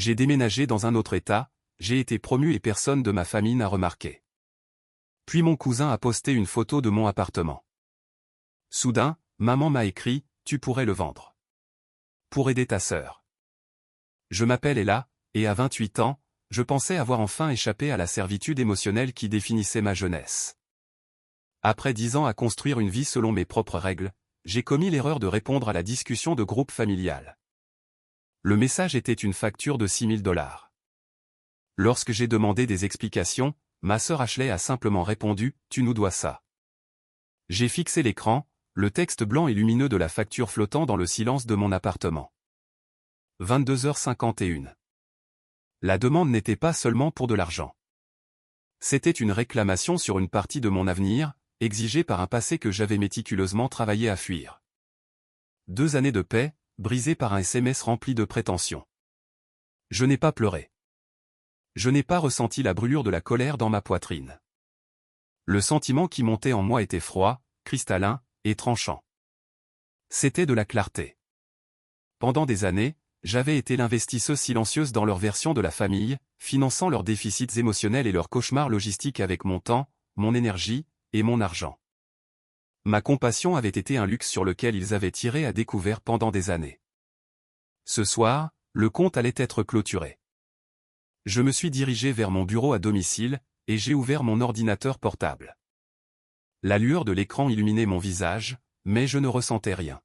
J'ai déménagé dans un autre état, j'ai été promu et personne de ma famille n'a remarqué. Puis mon cousin a posté une photo de mon appartement. Soudain, maman m'a écrit, tu pourrais le vendre. Pour aider ta sœur. Je m'appelle Ella, et à 28 ans, je pensais avoir enfin échappé à la servitude émotionnelle qui définissait ma jeunesse. Après 10 ans à construire une vie selon mes propres règles, j'ai commis l'erreur de répondre à la discussion de groupe familial. Le message était une facture de $6 000. Lorsque j'ai demandé des explications, ma sœur Ashley a simplement répondu « Tu nous dois ça ». J'ai fixé l'écran, le texte blanc et lumineux de la facture flottant dans le silence de mon appartement. 22h51. La demande n'était pas seulement pour de l'argent. C'était une réclamation sur une partie de mon avenir, exigée par un passé que j'avais méticuleusement travaillé à fuir. 2 années de paix, brisées par un SMS rempli de prétentions. Je n'ai pas pleuré. Je n'ai pas ressenti la brûlure de la colère dans ma poitrine. Le sentiment qui montait en moi était froid, cristallin, et tranchant. C'était de la clarté. Pendant des années, j'avais été l'investisseuse silencieuse dans leur version de la famille, finançant leurs déficits émotionnels et leurs cauchemars logistiques avec mon temps, mon énergie, et mon argent. Ma compassion avait été un luxe sur lequel ils avaient tiré à découvert pendant des années. Ce soir, le compte allait être clôturé. Je me suis dirigé vers mon bureau à domicile, et j'ai ouvert mon ordinateur portable. La lueur de l'écran illuminait mon visage, mais je ne ressentais rien.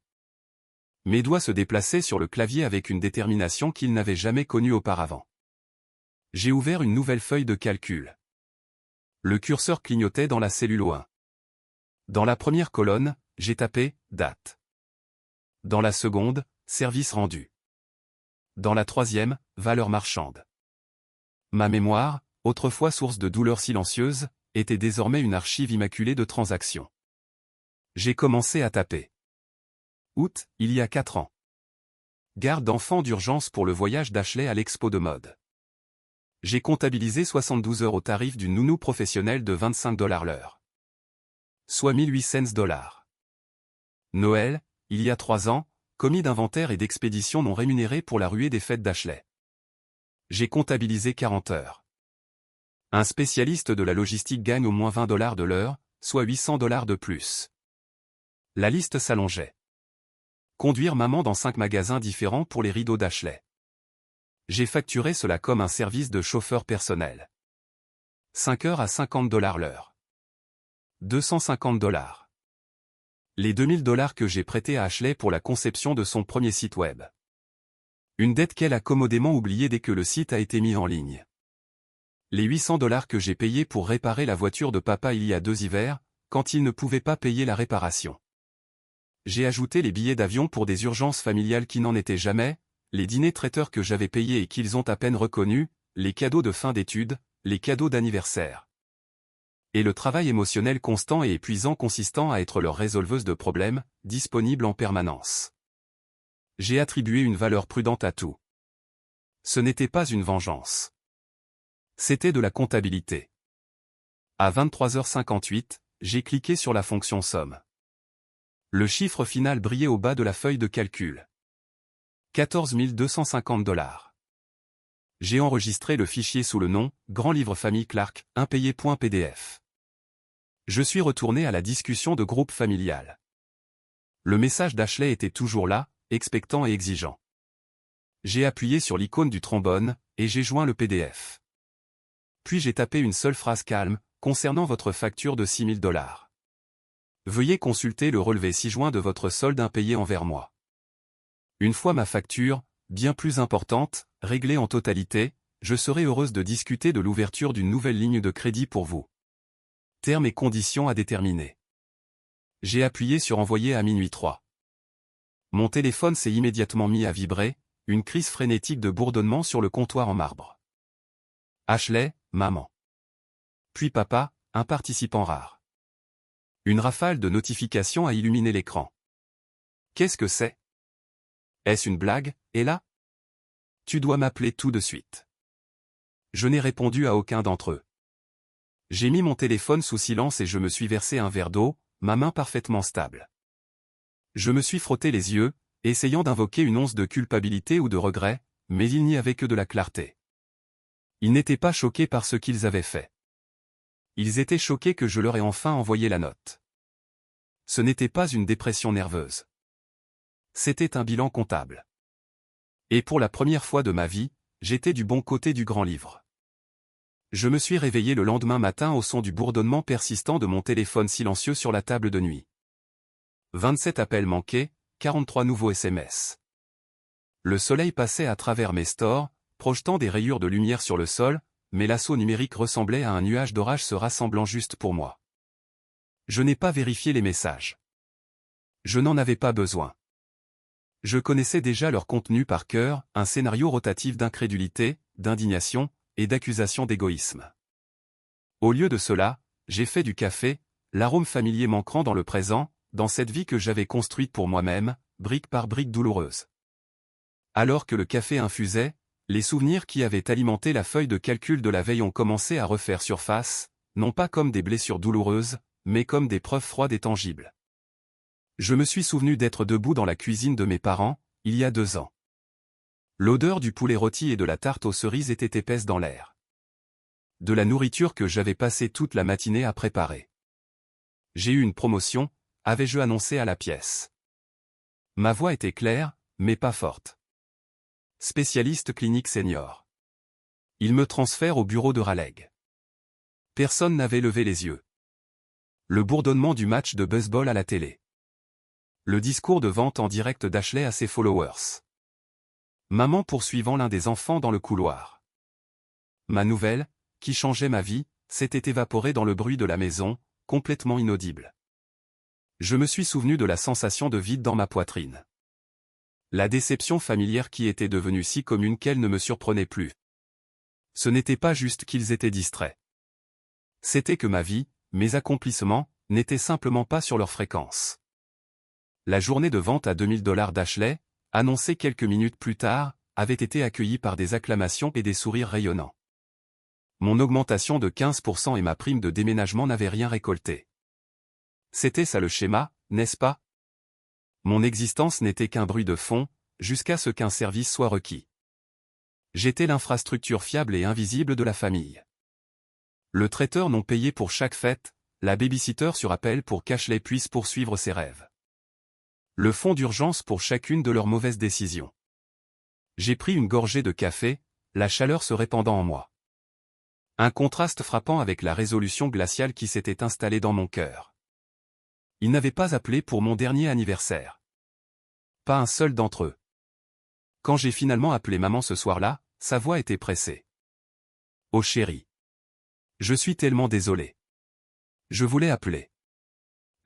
Mes doigts se déplaçaient sur le clavier avec une détermination qu'ils n'avaient jamais connue auparavant. J'ai ouvert une nouvelle feuille de calcul. Le curseur clignotait dans la cellule 1. Dans la première colonne, j'ai tapé « Date ». Dans la seconde, « Service rendu ». Dans la troisième, « Valeur marchande ». Ma mémoire, autrefois source de douleurs silencieuses, était désormais une archive immaculée de transactions. J'ai commencé à taper. Août, il y a 4 ans. Garde d'enfants d'urgence pour le voyage d'Ashley à l'expo de mode. J'ai comptabilisé 72 heures au tarif d'une nounou professionnelle de $25 l'heure. Soit 1800 $. Noël, il y a 3 ans, commis d'inventaire et d'expédition non rémunérés pour la ruée des fêtes d'Ashley. J'ai comptabilisé 40 heures. Un spécialiste de la logistique gagne au moins $20 de l'heure, soit $800 de plus. La liste s'allongeait. Conduire maman dans 5 magasins différents pour les rideaux d'Ashley. J'ai facturé cela comme un service de chauffeur personnel. 5 heures à $50 l'heure. $250. Les $2000 que j'ai prêtés à Ashley pour la conception de son premier site web. Une dette qu'elle a commodément oubliée dès que le site a été mis en ligne. Les $800 que j'ai payés pour réparer la voiture de papa il y a 2 hivers, quand il ne pouvait pas payer la réparation. J'ai ajouté les billets d'avion pour des urgences familiales qui n'en étaient jamais, les dîners traiteurs que j'avais payés et qu'ils ont à peine reconnus, les cadeaux de fin d'études, les cadeaux d'anniversaire. Et le travail émotionnel constant et épuisant consistant à être leur résolveuse de problèmes, disponible en permanence. J'ai attribué une valeur prudente à tout. Ce n'était pas une vengeance. C'était de la comptabilité. À 23h58, j'ai cliqué sur la fonction somme. Le chiffre final brillait au bas de la feuille de calcul. 14 250 $. J'ai enregistré le fichier sous le nom « Grand Livre Famille Clark, impayé.pdf ». Je suis retourné à la discussion de groupe familial. Le message d'Ashley était toujours là, expectant et exigeant. J'ai appuyé sur l'icône du trombone, et j'ai joint le PDF. Puis j'ai tapé une seule phrase calme, concernant votre facture de $6 000. Veuillez consulter le relevé ci-joint de votre solde impayé envers moi. Une fois ma facture, bien plus importante, réglée en totalité, je serai heureuse de discuter de l'ouverture d'une nouvelle ligne de crédit pour vous. Termes et conditions à déterminer. J'ai appuyé sur envoyer à minuit 3. Mon téléphone s'est immédiatement mis à vibrer, une crise frénétique de bourdonnement sur le comptoir en marbre. Ashley, maman. Puis papa, un participant rare. Une rafale de notifications a illuminé l'écran. Qu'est-ce que c'est? Est-ce une blague, Ella? Tu dois m'appeler tout de suite. Je n'ai répondu à aucun d'entre eux. J'ai mis mon téléphone sous silence et je me suis versé un verre d'eau, ma main parfaitement stable. Je me suis frotté les yeux, essayant d'invoquer une once de culpabilité ou de regret, mais il n'y avait que de la clarté. Ils n'étaient pas choqués par ce qu'ils avaient fait. Ils étaient choqués que je leur ai enfin envoyé la note. Ce n'était pas une dépression nerveuse. C'était un bilan comptable. Et pour la première fois de ma vie, j'étais du bon côté du grand livre. Je me suis réveillé le lendemain matin au son du bourdonnement persistant de mon téléphone silencieux sur la table de nuit. 27 appels manqués, 43 nouveaux SMS. Le soleil passait à travers mes stores, projetant des rayures de lumière sur le sol, mais l'assaut numérique ressemblait à un nuage d'orage se rassemblant juste pour moi. Je n'ai pas vérifié les messages. Je n'en avais pas besoin. Je connaissais déjà leur contenu par cœur, un scénario rotatif d'incrédulité, d'indignation et d'accusation d'égoïsme. Au lieu de cela, j'ai fait du café, l'arôme familier m'ancrant dans le présent, dans cette vie que j'avais construite pour moi-même, brique par brique douloureuse. Alors que le café infusait, les souvenirs qui avaient alimenté la feuille de calcul de la veille ont commencé à refaire surface, non pas comme des blessures douloureuses, mais comme des preuves froides et tangibles. Je me suis souvenu d'être debout dans la cuisine de mes parents, il y a 2 ans. L'odeur du poulet rôti et de la tarte aux cerises était épaisse dans l'air. De la nourriture que j'avais passé toute la matinée à préparer. J'ai eu une promotion, avais-je annoncé à la pièce. Ma voix était claire, mais pas forte. Spécialiste clinique senior. Il me transfère au bureau de Raleigh. Personne n'avait levé les yeux. Le bourdonnement du match de baseball à la télé. Le discours de vente en direct d'Ashley à ses followers. Maman poursuivant l'un des enfants dans le couloir. Ma nouvelle, qui changeait ma vie, s'était évaporée dans le bruit de la maison, complètement inaudible. Je me suis souvenu de la sensation de vide dans ma poitrine. La déception familière qui était devenue si commune qu'elle ne me surprenait plus. Ce n'était pas juste qu'ils étaient distraits. C'était que ma vie, mes accomplissements, n'étaient simplement pas sur leur fréquence. La journée de vente à $2000 d'Ashley, annoncée quelques minutes plus tard, avait été accueillie par des acclamations et des sourires rayonnants. Mon augmentation de 15% et ma prime de déménagement n'avaient rien récolté. C'était ça le schéma, n'est-ce pas? Mon existence n'était qu'un bruit de fond, jusqu'à ce qu'un service soit requis. J'étais l'infrastructure fiable et invisible de la famille. Le traiteur non payé pour chaque fête, la babysitter sur appel pour qu'Ashley puisse poursuivre ses rêves. Le fonds d'urgence pour chacune de leurs mauvaises décisions. J'ai pris une gorgée de café, la chaleur se répandant en moi. Un contraste frappant avec la résolution glaciale qui s'était installée dans mon cœur. Ils n'avaient pas appelé pour mon dernier anniversaire. Pas un seul d'entre eux. Quand j'ai finalement appelé maman ce soir-là, sa voix était pressée. Oh chérie. Je suis tellement désolé. Je voulais appeler.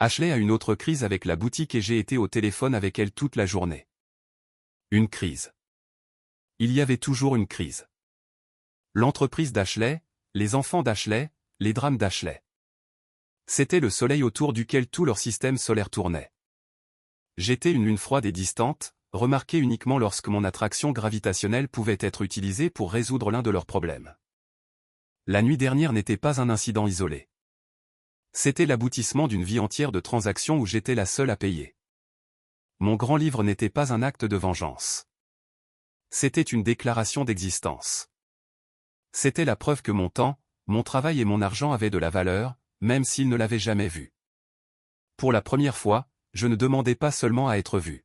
Ashley a une autre crise avec la boutique et j'ai été au téléphone avec elle toute la journée. Une crise. Il y avait toujours une crise. L'entreprise d'Ashley, les enfants d'Ashley, les drames d'Ashley. C'était le soleil autour duquel tout leur système solaire tournait. J'étais une lune froide et distante, remarquée uniquement lorsque mon attraction gravitationnelle pouvait être utilisée pour résoudre l'un de leurs problèmes. La nuit dernière n'était pas un incident isolé. C'était l'aboutissement d'une vie entière de transactions où j'étais la seule à payer. Mon grand livre n'était pas un acte de vengeance. C'était une déclaration d'existence. C'était la preuve que mon temps, mon travail et mon argent avaient de la valeur, même s'ils ne l'avaient jamais vu. Pour la première fois, je ne demandais pas seulement à être vu.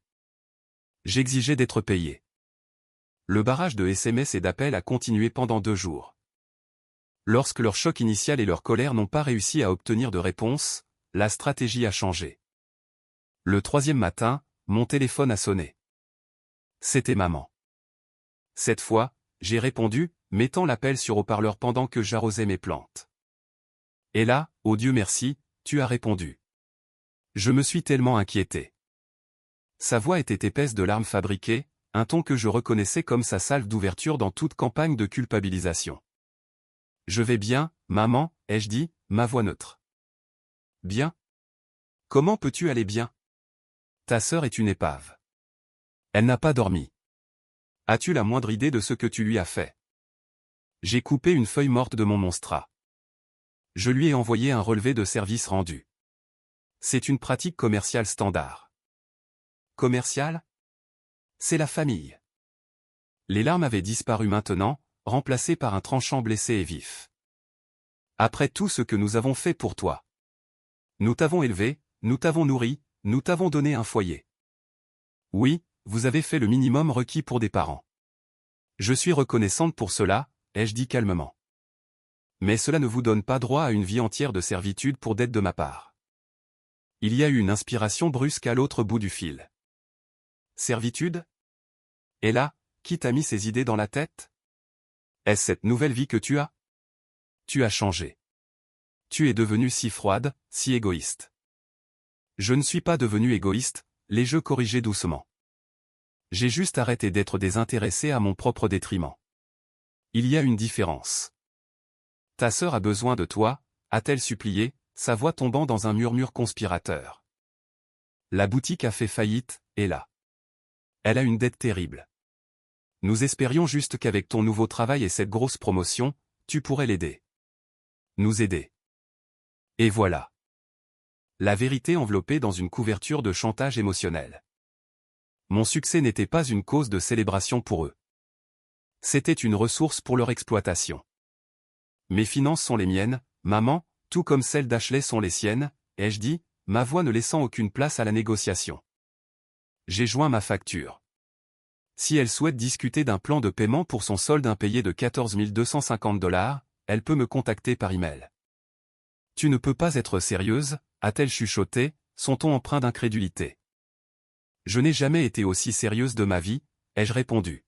J'exigeais d'être payé. Le barrage de SMS et d'appels a continué pendant 2 jours. Lorsque leur choc initial et leur colère n'ont pas réussi à obtenir de réponse, la stratégie a changé. Le 3e matin, mon téléphone a sonné. C'était maman. Cette fois, j'ai répondu, mettant l'appel sur haut-parleur pendant que j'arrosais mes plantes. Et là, oh Dieu merci, tu as répondu. Je me suis tellement inquiété. Sa voix était épaisse de larmes fabriquées, un ton que je reconnaissais comme sa salve d'ouverture dans toute campagne de culpabilisation. Je vais bien, maman, ai-je dit, ma voix neutre. Bien? Comment peux-tu aller bien? Ta sœur est une épave. Elle n'a pas dormi. As-tu la moindre idée de ce que tu lui as fait? J'ai coupé une feuille morte de mon monstrat. Je lui ai envoyé un relevé de service rendu. C'est une pratique commerciale standard. Commerciale? C'est la famille. Les larmes avaient disparu maintenant, remplacées par un tranchant blessé et vif. Après tout ce que nous avons fait pour toi. Nous t'avons élevé, nous t'avons nourri, nous t'avons donné un foyer. Oui, vous avez fait le minimum requis pour des parents. Je suis reconnaissante pour cela, ai-je dit calmement. Mais cela ne vous donne pas droit à une vie entière de servitude pour dette de ma part. Il y a eu une inspiration brusque à l'autre bout du fil. Servitude? Et là, qui t'a mis ces idées dans la tête? Est-ce cette nouvelle vie que tu as? Tu as changé. Tu es devenue si froide, si égoïste. Je ne suis pas devenu égoïste, l'ai-je corrigé doucement. J'ai juste arrêté d'être désintéressé à mon propre détriment. Il y a une différence. Ta sœur a besoin de toi, a-t-elle supplié, sa voix tombant dans un murmure conspirateur. La boutique a fait faillite, et là. Elle a une dette terrible. Nous espérions juste qu'avec ton nouveau travail et cette grosse promotion, tu pourrais l'aider. Nous aider. Et voilà. La vérité enveloppée dans une couverture de chantage émotionnel. Mon succès n'était pas une cause de célébration pour eux. C'était une ressource pour leur exploitation. Mes finances sont les miennes, maman, tout comme celles d'Ashley sont les siennes, ai-je dit, ma voix ne laissant aucune place à la négociation. J'ai joint ma facture. Si elle souhaite discuter d'un plan de paiement pour son solde impayé de 14 250 $, elle peut me contacter par email. Tu ne peux pas être sérieuse, a-t-elle chuchoté, son ton empreint d'incrédulité. Je n'ai jamais été aussi sérieuse de ma vie, ai-je répondu.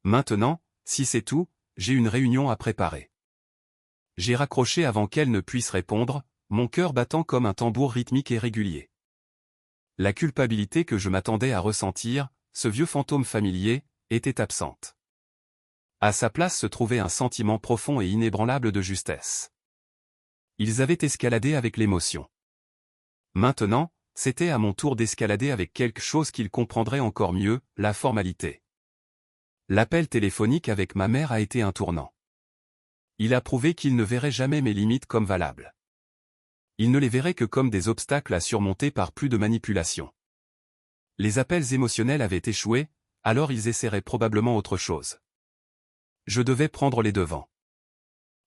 Maintenant, si c'est tout, j'ai une réunion à préparer. J'ai raccroché avant qu'elle ne puisse répondre, mon cœur battant comme un tambour rythmique et régulier. La culpabilité que je m'attendais à ressentir, ce vieux fantôme familier, était absente. À sa place se trouvait un sentiment profond et inébranlable de justesse. Ils avaient escaladé avec l'émotion. Maintenant, c'était à mon tour d'escalader avec quelque chose qu'ils comprendraient encore mieux, la formalité. L'appel téléphonique avec ma mère a été un tournant. Il a prouvé qu'il ne verrait jamais mes limites comme valables. Il ne les verrait que comme des obstacles à surmonter par plus de manipulation. Les appels émotionnels avaient échoué, alors ils essaieraient probablement autre chose. Je devais prendre les devants.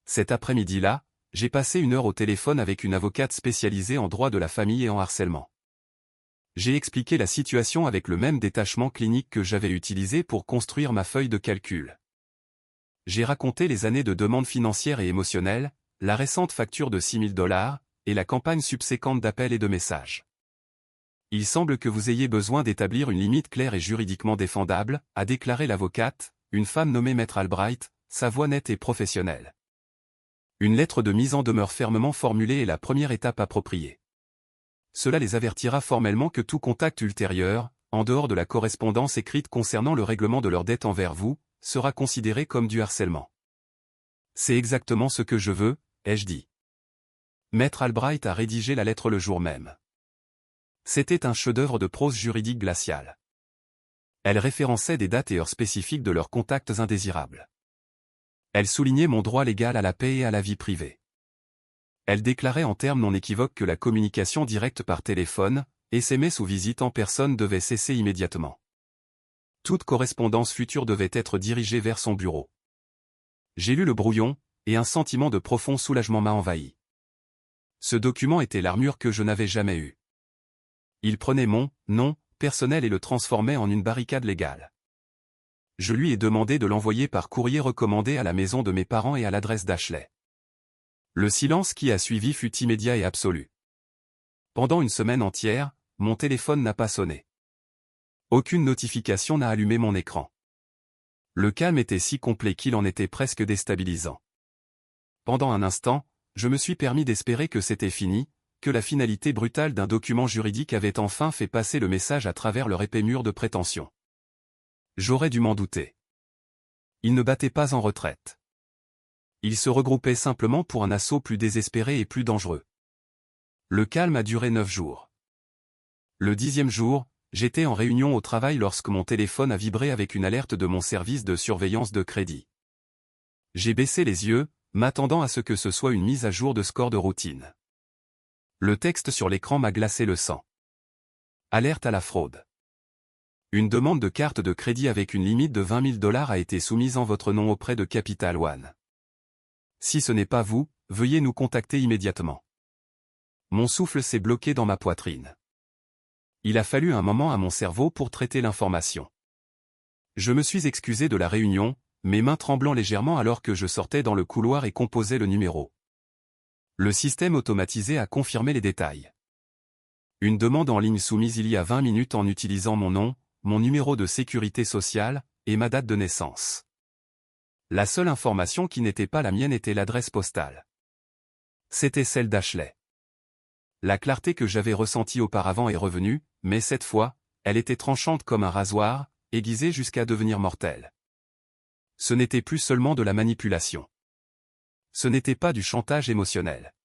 Cet après-midi-là, j'ai passé 1 heure au téléphone avec une avocate spécialisée en droit de la famille et en harcèlement. J'ai expliqué la situation avec le même détachement clinique que j'avais utilisé pour construire ma feuille de calcul. J'ai raconté les années de demandes financières et émotionnelles, la récente facture de 6 000 $, et la campagne subséquente d'appels et de messages. Il semble que vous ayez besoin d'établir une limite claire et juridiquement défendable, a déclaré l'avocate, une femme nommée Maître Albright, sa voix nette et professionnelle. Une lettre de mise en demeure fermement formulée est la première étape appropriée. Cela les avertira formellement que tout contact ultérieur, en dehors de la correspondance écrite concernant le règlement de leur dette envers vous, sera considéré comme du harcèlement. C'est exactement ce que je veux, ai-je dit. Maître Albright a rédigé la lettre le jour même. C'était un chef-d'œuvre de prose juridique glaciale. Elle référençait des dates et heures spécifiques de leurs contacts indésirables. Elle soulignait mon droit légal à la paix et à la vie privée. Elle déclarait en termes non équivoques que la communication directe par téléphone, SMS ou visite en personne devait cesser immédiatement. Toute correspondance future devait être dirigée vers son bureau. J'ai lu le brouillon, et un sentiment de profond soulagement m'a envahi. Ce document était l'armure que je n'avais jamais eue. Il prenait mon nom personnel et le transformait en une barricade légale. Je lui ai demandé de l'envoyer par courrier recommandé à la maison de mes parents et à l'adresse d'Ashley. Le silence qui a suivi fut immédiat et absolu. Pendant une semaine entière, mon téléphone n'a pas sonné. Aucune notification n'a allumé mon écran. Le calme était si complet qu'il en était presque déstabilisant. Pendant un instant, je me suis permis d'espérer que c'était fini, que la finalité brutale d'un document juridique avait enfin fait passer le message à travers leur épais mur de prétention. J'aurais dû m'en douter. Ils ne battaient pas en retraite. Ils se regroupaient simplement pour un assaut plus désespéré et plus dangereux. Le calme a duré 9 jours. Le 10e jour, j'étais en réunion au travail lorsque mon téléphone a vibré avec une alerte de mon service de surveillance de crédit. J'ai baissé les yeux, m'attendant à ce que ce soit une mise à jour de score de routine. Le texte sur l'écran m'a glacé le sang. Alerte à la fraude. Une demande de carte de crédit avec une limite de 20 000 $ a été soumise en votre nom auprès de Capital One. Si ce n'est pas vous, veuillez nous contacter immédiatement. Mon souffle s'est bloqué dans ma poitrine. Il a fallu un moment à mon cerveau pour traiter l'information. Je me suis excusé de la réunion, mes mains tremblant légèrement alors que je sortais dans le couloir et composais le numéro. Le système automatisé a confirmé les détails. Une demande en ligne soumise il y a 20 minutes en utilisant mon nom, mon numéro de sécurité sociale, et ma date de naissance. La seule information qui n'était pas la mienne était l'adresse postale. C'était celle d'Ashley. La clarté que j'avais ressentie auparavant est revenue, mais cette fois, elle était tranchante comme un rasoir, aiguisée jusqu'à devenir mortelle. Ce n'était plus seulement de la manipulation. Ce n'était pas du chantage émotionnel.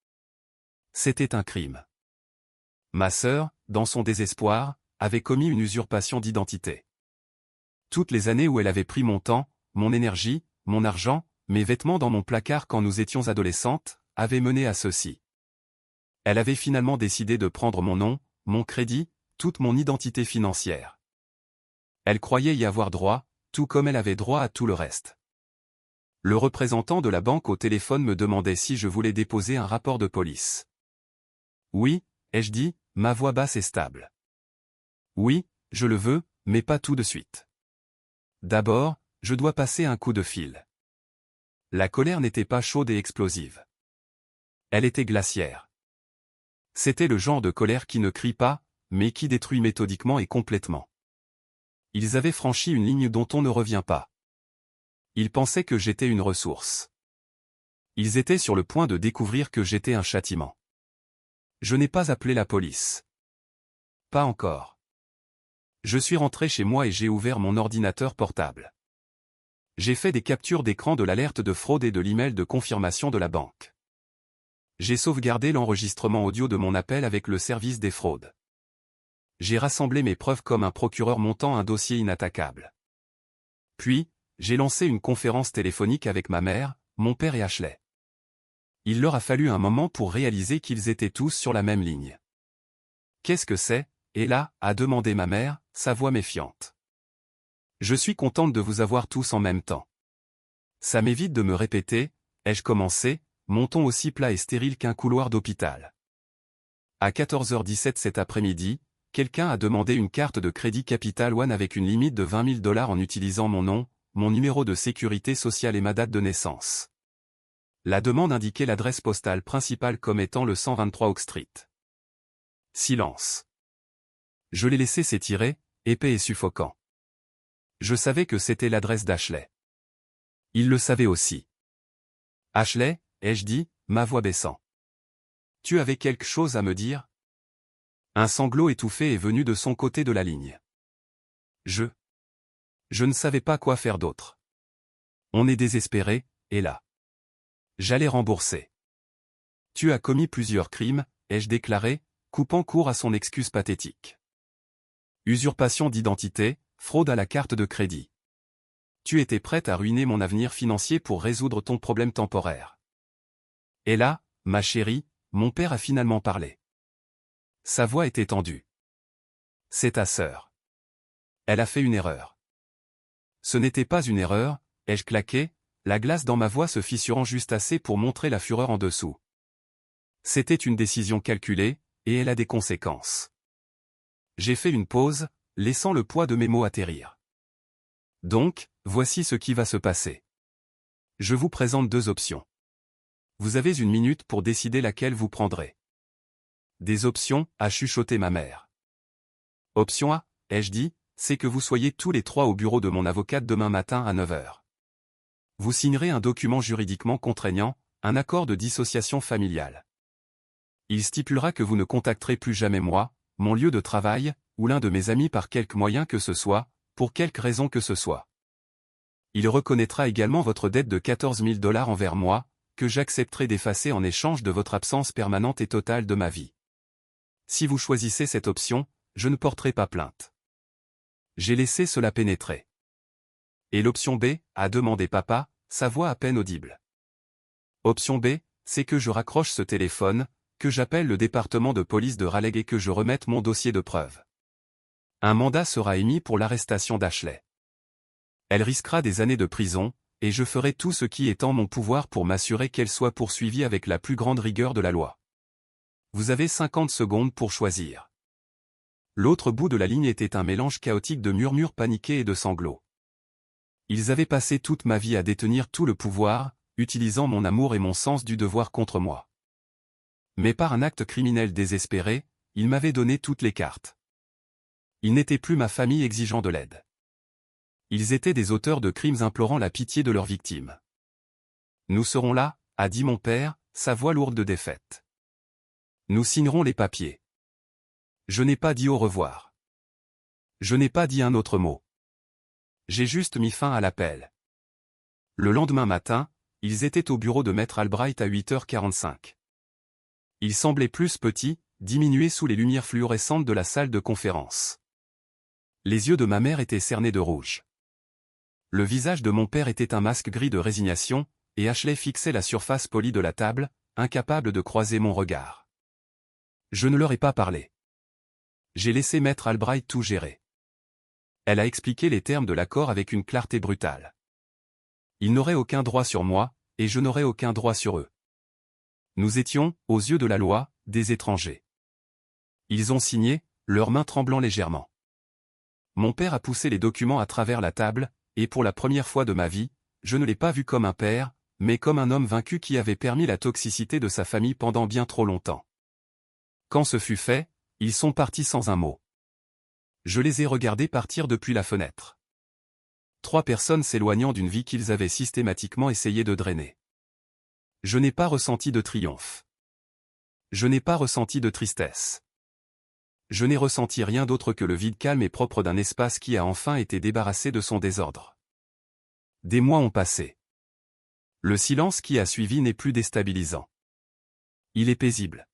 C'était un crime. Ma sœur, dans son désespoir, avait commis une usurpation d'identité. Toutes les années où elle avait pris mon temps, mon énergie, mon argent, mes vêtements dans mon placard quand nous étions adolescentes, avaient mené à ceci. Elle avait finalement décidé de prendre mon nom, mon crédit, toute mon identité financière. Elle croyait y avoir droit, tout comme elle avait droit à tout le reste. Le représentant de la banque au téléphone me demandait si je voulais déposer un rapport de police. Oui, ai-je dit, ma voix basse et stable. Oui, je le veux, mais pas tout de suite. D'abord, je dois passer un coup de fil. La colère n'était pas chaude et explosive. Elle était glaciaire. C'était le genre de colère qui ne crie pas, mais qui détruit méthodiquement et complètement. Ils avaient franchi une ligne dont on ne revient pas. Ils pensaient que j'étais une ressource. Ils étaient sur le point de découvrir que j'étais un châtiment. Je n'ai pas appelé la police. Pas encore. Je suis rentré chez moi et j'ai ouvert mon ordinateur portable. J'ai fait des captures d'écran de l'alerte de fraude et de l'email de confirmation de la banque. J'ai sauvegardé l'enregistrement audio de mon appel avec le service des fraudes. J'ai rassemblé mes preuves comme un procureur montant un dossier inattaquable. Puis, j'ai lancé une conférence téléphonique avec ma mère, mon père et Ashley. Il leur a fallu un moment pour réaliser qu'ils étaient tous sur la même ligne. Qu'est-ce que c'est, Ella, a demandé ma mère, sa voix méfiante. Je suis contente de vous avoir tous en même temps. Ça m'évite de me répéter, ai-je commencé, mon ton aussi plat et stérile qu'un couloir d'hôpital. À 14h17 cet après-midi, quelqu'un a demandé une carte de crédit Capital One avec une limite de 20 000 $ en utilisant mon nom, mon numéro de sécurité sociale et ma date de naissance. La demande indiquait l'adresse postale principale comme étant le 123 Oak Street. Silence. Je l'ai laissé s'étirer, épais et suffocant. Je savais que c'était l'adresse d'Ashley. Il le savait aussi. Ashley, ai-je dit, ma voix baissant. Tu avais quelque chose à me dire? Un sanglot étouffé est venu de son côté de la ligne. Je ne savais pas quoi faire d'autre. On est désespéré, et là. J'allais rembourser. Tu as commis plusieurs crimes, ai-je déclaré, coupant court à son excuse pathétique. Usurpation d'identité, fraude à la carte de crédit. Tu étais prête à ruiner mon avenir financier pour résoudre ton problème temporaire. Et là, ma chérie, mon père a finalement parlé. Sa voix était tendue. C'est ta sœur. Elle a fait une erreur. Ce n'était pas une erreur, ai-je claqué, la glace dans ma voix se fissurant juste assez pour montrer la fureur en dessous. C'était une décision calculée, et elle a des conséquences. J'ai fait une pause, laissant le poids de mes mots atterrir. Donc, voici ce qui va se passer. Je vous présente deux options. Vous avez une minute pour décider laquelle vous prendrez. Des options, a chuchoté ma mère. Option A, ai-je dit, c'est que vous soyez tous les trois au bureau de mon avocate demain matin à 9h. Vous signerez un document juridiquement contraignant, un accord de dissociation familiale. Il stipulera que vous ne contacterez plus jamais moi, mon lieu de travail, ou l'un de mes amis par quelque moyen que ce soit, pour quelque raison que ce soit. Il reconnaîtra également votre dette de 14 000 $ envers moi, que j'accepterai d'effacer en échange de votre absence permanente et totale de ma vie. Si vous choisissez cette option, je ne porterai pas plainte. J'ai laissé cela pénétrer. Et l'option B, a demandé papa, sa voix à peine audible. Option B, c'est que je raccroche ce téléphone, que j'appelle le département de police de Raleigh et que je remette mon dossier de preuve. Un mandat sera émis pour l'arrestation d'Ashley. Elle risquera des années de prison, et je ferai tout ce qui est en mon pouvoir pour m'assurer qu'elle soit poursuivie avec la plus grande rigueur de la loi. Vous avez 50 secondes pour choisir. L'autre bout de la ligne était un mélange chaotique de murmures paniqués et de sanglots. Ils avaient passé toute ma vie à détenir tout le pouvoir, utilisant mon amour et mon sens du devoir contre moi. Mais par un acte criminel désespéré, ils m'avaient donné toutes les cartes. Ils n'étaient plus ma famille exigeant de l'aide. Ils étaient des auteurs de crimes implorant la pitié de leurs victimes. Nous serons là, a dit mon père, sa voix lourde de défaite. Nous signerons les papiers. Je n'ai pas dit au revoir. Je n'ai pas dit un autre mot. J'ai juste mis fin à l'appel. Le lendemain matin, ils étaient au bureau de Maître Albright à 8h45. Ils semblaient plus petits, diminués sous les lumières fluorescentes de la salle de conférence. Les yeux de ma mère étaient cernés de rouge. Le visage de mon père était un masque gris de résignation, et Ashley fixait la surface polie de la table, incapable de croiser mon regard. Je ne leur ai pas parlé. J'ai laissé Maître Albright tout gérer. Elle a expliqué les termes de l'accord avec une clarté brutale. Ils n'auraient aucun droit sur moi, et je n'aurais aucun droit sur eux. Nous étions, aux yeux de la loi, des étrangers. Ils ont signé, leurs mains tremblant légèrement. Mon père a poussé les documents à travers la table, et pour la première fois de ma vie, je ne l'ai pas vu comme un père, mais comme un homme vaincu qui avait permis la toxicité de sa famille pendant bien trop longtemps. Quand ce fut fait, ils sont partis sans un mot. Je les ai regardés partir depuis la fenêtre. 3 personnes s'éloignant d'une vie qu'ils avaient systématiquement essayé de drainer. Je n'ai pas ressenti de triomphe. Je n'ai pas ressenti de tristesse. Je n'ai ressenti rien d'autre que le vide calme et propre d'un espace qui a enfin été débarrassé de son désordre. Des mois ont passé. Le silence qui a suivi n'est plus déstabilisant. Il est paisible.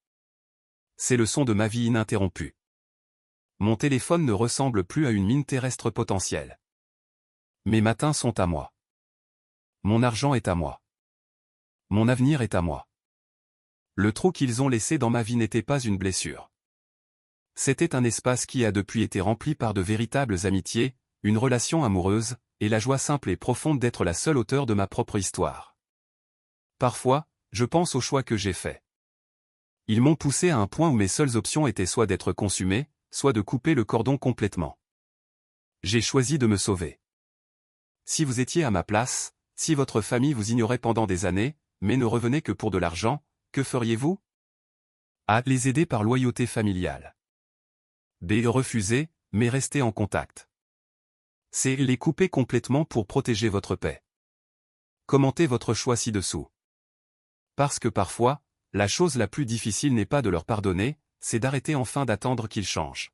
C'est le son de ma vie ininterrompue. Mon téléphone ne ressemble plus à une mine terrestre potentielle. Mes matins sont à moi. Mon argent est à moi. Mon avenir est à moi. Le trou qu'ils ont laissé dans ma vie n'était pas une blessure. C'était un espace qui a depuis été rempli par de véritables amitiés, une relation amoureuse, et la joie simple et profonde d'être la seule auteure de ma propre histoire. Parfois, je pense aux choix que j'ai faits. Ils m'ont poussé à un point où mes seules options étaient soit d'être consumé, soit de couper le cordon complètement. J'ai choisi de me sauver. Si vous étiez à ma place, si votre famille vous ignorait pendant des années, mais ne revenait que pour de l'argent, que feriez-vous? A. Les aider par loyauté familiale. B. Refuser, mais rester en contact. C. Les couper complètement pour protéger votre paix. Commentez votre choix ci-dessous. Parce que parfois, la chose la plus difficile n'est pas de leur pardonner, c'est d'arrêter enfin d'attendre qu'ils changent.